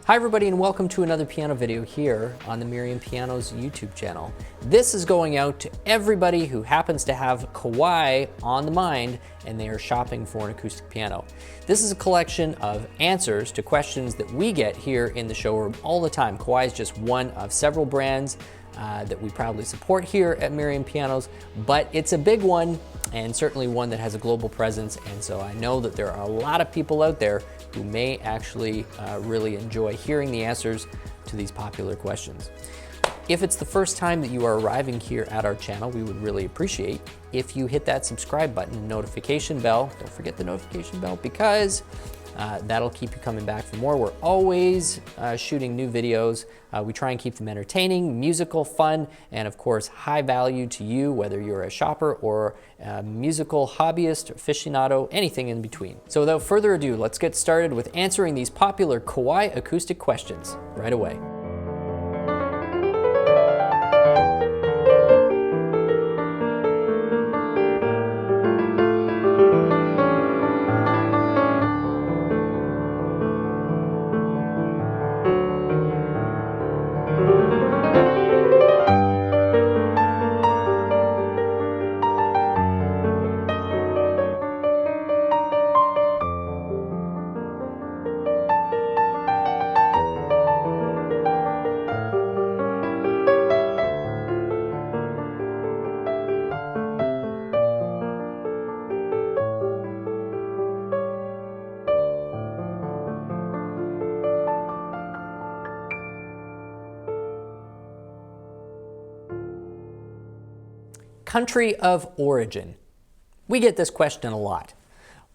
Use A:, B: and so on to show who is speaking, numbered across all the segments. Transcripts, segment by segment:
A: Hi everybody and welcome to another piano video here on the Merriam Pianos YouTube channel. This is going out to everybody who happens to have Kawai on the mind and they are shopping for an acoustic piano. This is a collection of answers to questions that we get here in the showroom all the time. Kawai is just one of several brands that we proudly support here at Merriam Pianos, but it's a big one and certainly one that has a global presence, and so I know that there are a lot of people out there who may actually really enjoy hearing the answers to these popular questions. If it's the first time that you are arriving here at our channel, we would really appreciate if you hit that subscribe button and notification bell. Don't forget the notification bell because that'll keep you coming back for more. We're always shooting new videos. We try and keep them entertaining, musical, fun, and of course high value to you, whether you're a shopper or a musical hobbyist, aficionado, anything in between. So without further ado, let's get started with answering these popular Kawai acoustic questions right away. Country of origin. We get this question a lot.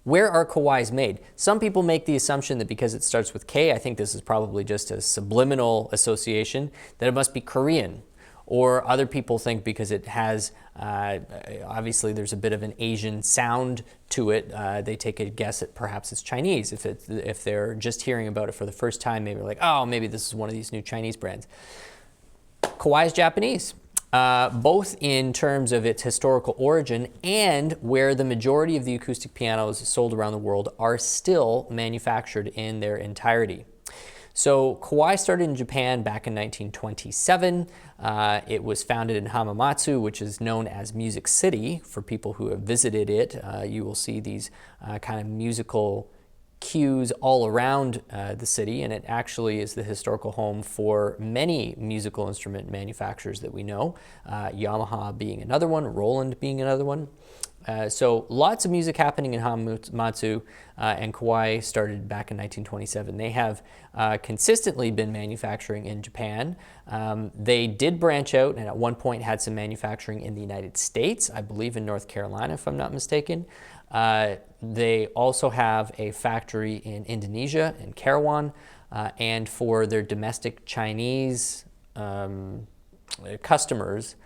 A: Where are Kawais made? Some people make the assumption that because it starts with K, I think this is probably just a subliminal association, that it must be Korean. Or other people think because it has, obviously there's a bit of an Asian sound to it, they take a guess at perhaps it's Chinese. If they're just hearing about it for the first time, maybe like, oh, maybe this is one of these new Chinese brands. Kawai is Japanese. Both in terms of its historical origin and where the majority of the acoustic pianos sold around the world are still manufactured in their entirety. So Kawai started in Japan back in 1927. It was founded in Hamamatsu, which is known as Music City. For people who have visited it, you will see these kind of musical cues all around the city, and it actually is the historical home for many musical instrument manufacturers that we know, Yamaha being another one, Roland being another one. So lots of music happening in Hamamatsu, and Kawai started back in 1927. They have consistently been manufacturing in Japan. They did branch out and at one point had some manufacturing in the United States, I believe in North Carolina if I'm not mistaken. They also have a factory in Indonesia, in Karawang, and for their domestic Chinese customers,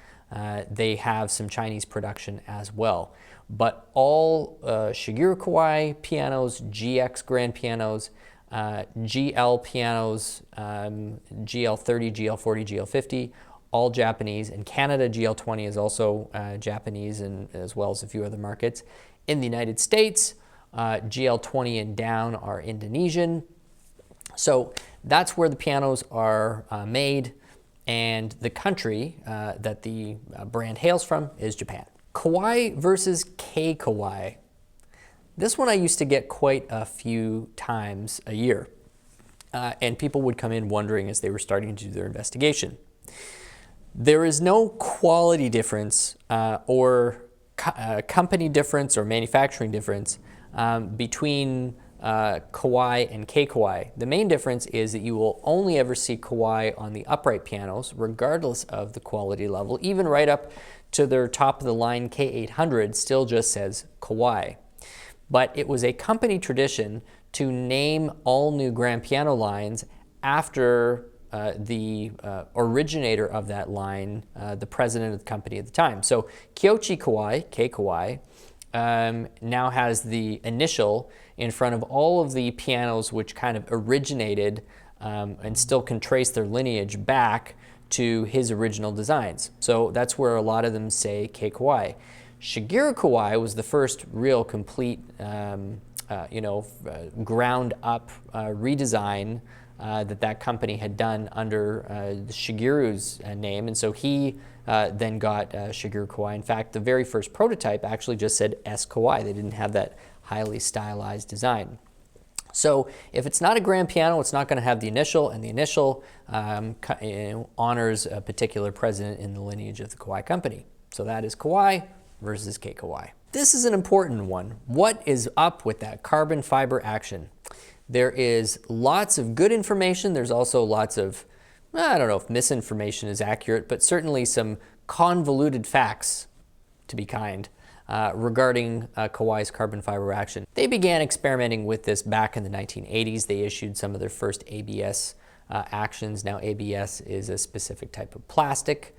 A: they have some Chinese production as well. But all Shigeru Kawai pianos, GX grand pianos, GL pianos, GL30, GL40, GL50, all Japanese. In Canada, GL20 is also Japanese, and as well as a few other markets. In the United States, GL20 and down are Indonesian. So that's where the pianos are made, and the country that the brand hails from is Japan. Kawai versus K-Kawai. This one I used to get quite a few times a year, and people would come in wondering as they were starting to do their investigation. There is no quality difference or company difference or manufacturing difference between Kawai and K-Kawai. The main difference is that you will only ever see Kawai on the upright pianos, regardless of the quality level. Even right up to their top of the line K800 still just says Kawai. But it was a company tradition to name all new grand piano lines after the originator of that line, the president of the company at the time. So Kyochi Kawai, K-Kawai, now has the initial in front of all of the pianos which kind of originated and still can trace their lineage back to his original designs. So that's where a lot of them say K-Kawai. Shigeru Kawai was the first real complete ground up redesign that company had done under the Shigeru's name, and so he then got Shigeru Kawai. In fact, the very first prototype actually just said S Kawai. They didn't have that highly stylized design. So if it's not a grand piano, it's not going to have the initial, and the initial honors a particular president in the lineage of the Kawai company. So that is Kawai versus K Kawai. This is an important one. What is up with that carbon fiber action? There is lots of good information. There's also lots of, I don't know if misinformation is accurate, but certainly some convoluted facts, to be kind, regarding Kawai's carbon fiber action. They began experimenting with this back in the 1980s. They issued some of their first ABS actions. Now ABS is a specific type of plastic.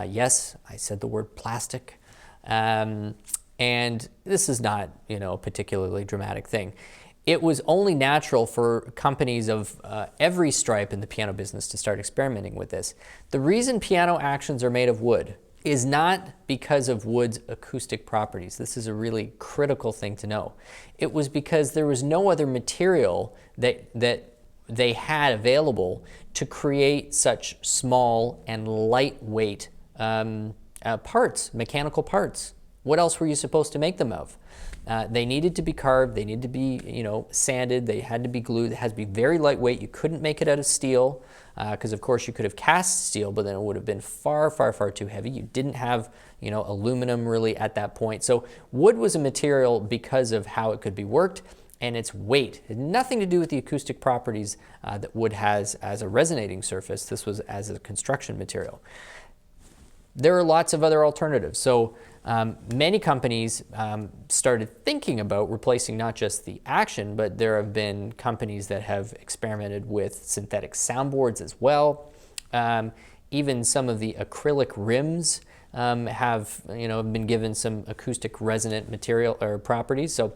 A: Yes, I said the word plastic. And this is not, a particularly dramatic thing. It was only natural for companies of every stripe in the piano business to start experimenting with this. The reason piano actions are made of wood is not because of wood's acoustic properties. This is a really critical thing to know. It was because there was no other material that they had available to create such small and lightweight parts, mechanical parts. What else were you supposed to make them of? They needed to be carved, they needed to be, sanded, they had to be glued, it has to be very lightweight. You couldn't make it out of steel, because of course you could have cast steel, but then it would have been far, far, far too heavy. You didn't have, aluminum really at that point. So wood was a material because of how it could be worked and its weight. It had nothing to do with the acoustic properties that wood has as a resonating surface. This was as a construction material. There are lots of other alternatives. So many companies started thinking about replacing not just the action, but there have been companies that have experimented with synthetic soundboards as well. Even some of the acrylic rims have been given some acoustic resonant material or properties. So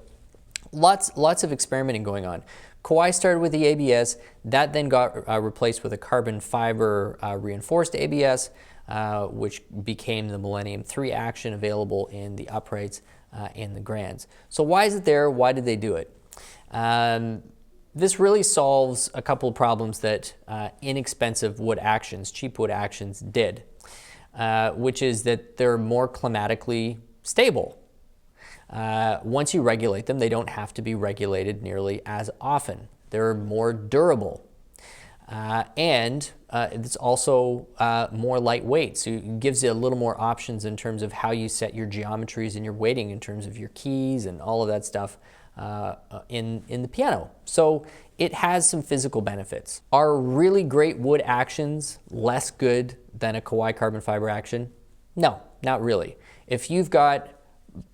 A: lots of experimenting going on. Kawai started with the ABS. That then got replaced with a carbon fiber reinforced ABS. Which became the Millennium 3 action, available in the uprights and the grands. So why is it there? Why did they do it? This really solves a couple of problems that inexpensive wood actions, cheap wood actions did, which is that they're more climatically stable. Once you regulate them, they don't have to be regulated nearly as often. They're more durable. And it's also more lightweight, so it gives you a little more options in terms of how you set your geometries and your weighting in terms of your keys and all of that stuff in the piano. So it has some physical benefits. Are really great wood actions less good than a Kawai carbon fiber action? No, not really. If you've got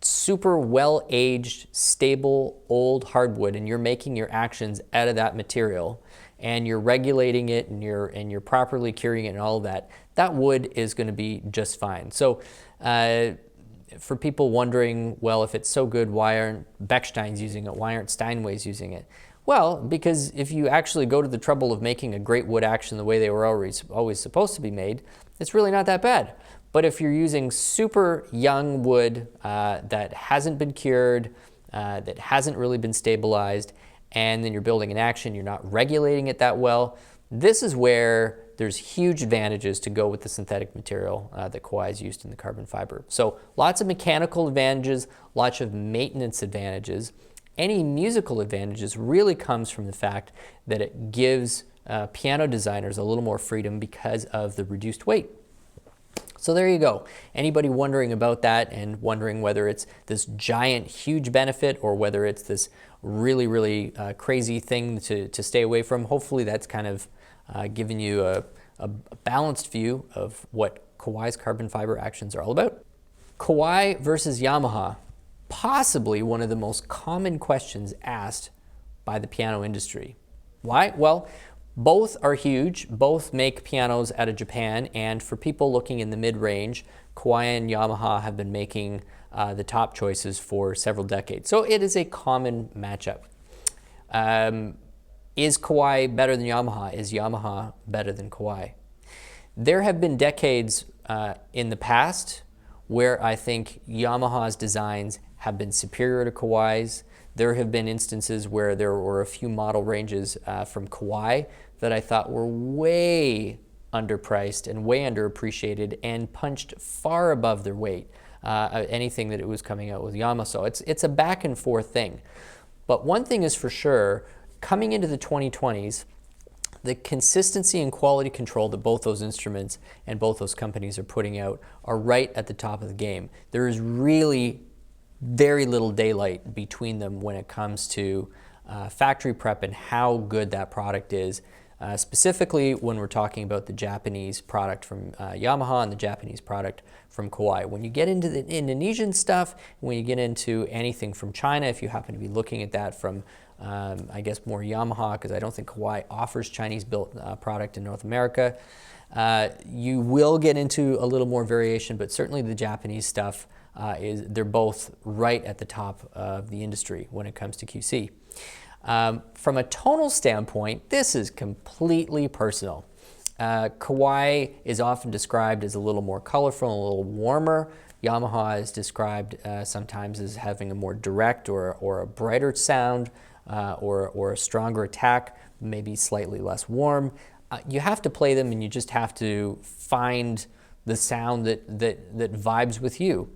A: super well-aged, stable, old hardwood and you're making your actions out of that material, and you're regulating it and you're properly curing it and all of that, that wood is going to be just fine. So for people wondering, well, if it's so good, why aren't Bechsteins using it? Why aren't Steinways using it? Well, because if you actually go to the trouble of making a great wood action the way they were always supposed to be made, it's really not that bad. But if you're using super young wood that hasn't been cured, that hasn't really been stabilized, and then you're building an action, you're not regulating it that well, this is where there's huge advantages to go with the synthetic material that Kawai has used in the carbon fiber. So lots of mechanical advantages, lots of maintenance advantages. Any musical advantages really comes from the fact that it gives piano designers a little more freedom because of the reduced weight. So there you go. Anybody wondering about that and wondering whether it's this giant, huge benefit or whether it's this really, really crazy thing to stay away from, hopefully that's kind of given you a balanced view of what Kawai's carbon fiber actions are all about. Kawai versus Yamaha, possibly one of the most common questions asked by the piano industry. Why? Well, both are huge, both make pianos out of Japan, and for people looking in the mid-range, Kawai and Yamaha have been making the top choices for several decades. So it is a common matchup. Is Kawai better than Yamaha? Is Yamaha better than Kawai? There have been decades in the past where I think Yamaha's designs have been superior to Kawai's. There have been instances where there were a few model ranges from Kawai that I thought were way underpriced and way underappreciated and punched far above their weight, anything that it was coming out with Yamaha. So it's a back and forth thing. But one thing is for sure, coming into the 2020s, the consistency and quality control that both those instruments and both those companies are putting out are right at the top of the game. There is really very little daylight between them when it comes to factory prep and how good that product is, specifically when we're talking about the Japanese product from Yamaha and the Japanese product from Kawai. When you get into the Indonesian stuff, when you get into anything from China, if you happen to be looking at that from I guess more Yamaha, because I don't think Kawai offers Chinese-built product in North America. You will get into a little more variation, but certainly the Japanese stuff, they're both right at the top of the industry when it comes to QC. From a tonal standpoint, this is completely personal. Kawai is often described as a little more colorful and a little warmer. Yamaha is described sometimes as having a more direct or a brighter sound. Or a stronger attack, maybe slightly less warm. You have to play them and you just have to find the sound that vibes with you.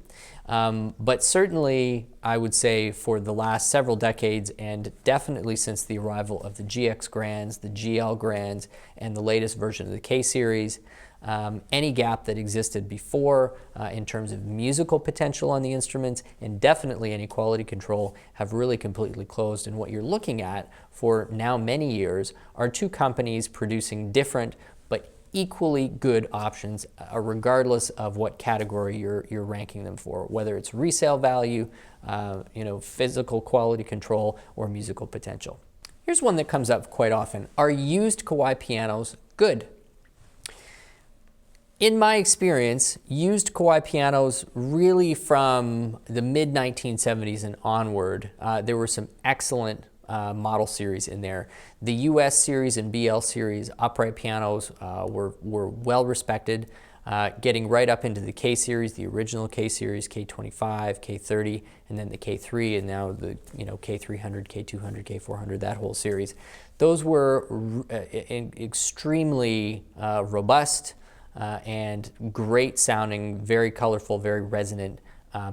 A: But certainly, I would say for the last several decades, and definitely since the arrival of the GX Grands, the GL Grands, and the latest version of the K Series, any gap that existed before in terms of musical potential on the instruments and definitely any quality control have really completely closed. And what you're looking at for now many years are two companies producing different but equally good options regardless of what category you're ranking them for, whether it's resale value, physical quality control, or musical potential. Here's one that comes up quite often. Are used Kawai pianos good? In my experience, used Kawai pianos really from the mid-1970s and onward, there were some excellent model series in there. The US series and BL series upright pianos were well respected, getting right up into the K series, the original K series, K25, K30, and then the K3, and now the K300, K200, K400, that whole series. Those were extremely robust, and great sounding, very colorful, very resonant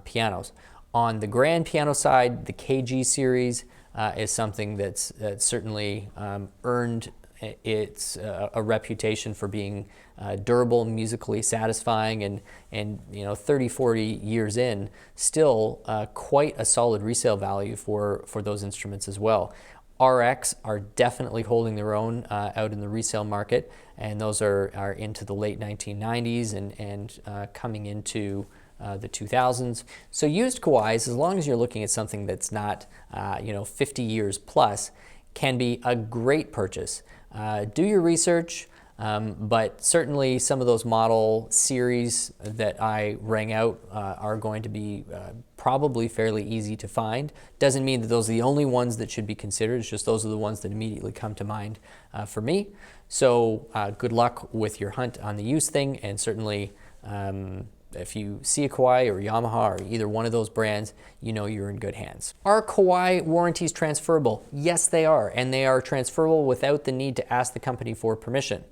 A: pianos. On the grand piano side, the KG series is something that's certainly earned its a reputation for being durable, musically satisfying, and 30, 40 years in, still quite a solid resale value for those instruments as well. RX are definitely holding their own out in the resale market, and those are into the late 1990s and coming into the 2000s. So used Kawais, as long as you're looking at something that's not 50 years plus, can be a great purchase. Do your research, but certainly some of those model series that I rang out are going to be probably fairly easy to find. Doesn't mean that those are the only ones that should be considered, it's just those are the ones that immediately come to mind for me. So good luck with your hunt on the used thing, and certainly if you see a Kawai or Yamaha or either one of those brands, you're in good hands. Are Kawai warranties transferable? Yes, they are, and they are transferable without the need to ask the company for permission.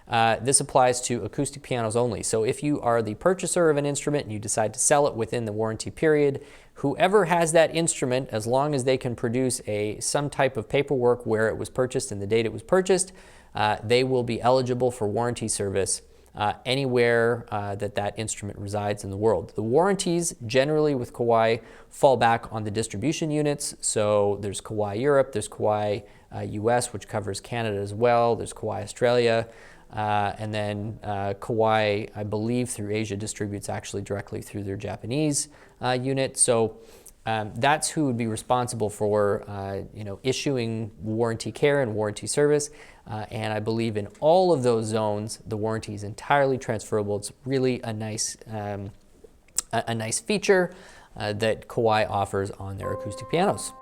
A: This applies to acoustic pianos only. So if you are the purchaser of an instrument and you decide to sell it within the warranty period, whoever has that instrument, as long as they can produce some type of paperwork where it was purchased and the date it was purchased, they will be eligible for warranty service anywhere that instrument resides in the world. The warranties generally with Kawai fall back on the distribution units. So there's Kawai Europe, there's Kawai US, which covers Canada as well, there's Kawai Australia, and then Kawai, I believe, through Asia distributes actually directly through their Japanese unit. So that's who would be responsible for issuing warranty care and warranty service. And I believe in all of those zones, the warranty is entirely transferable. It's really a nice feature that Kawai offers on their acoustic pianos.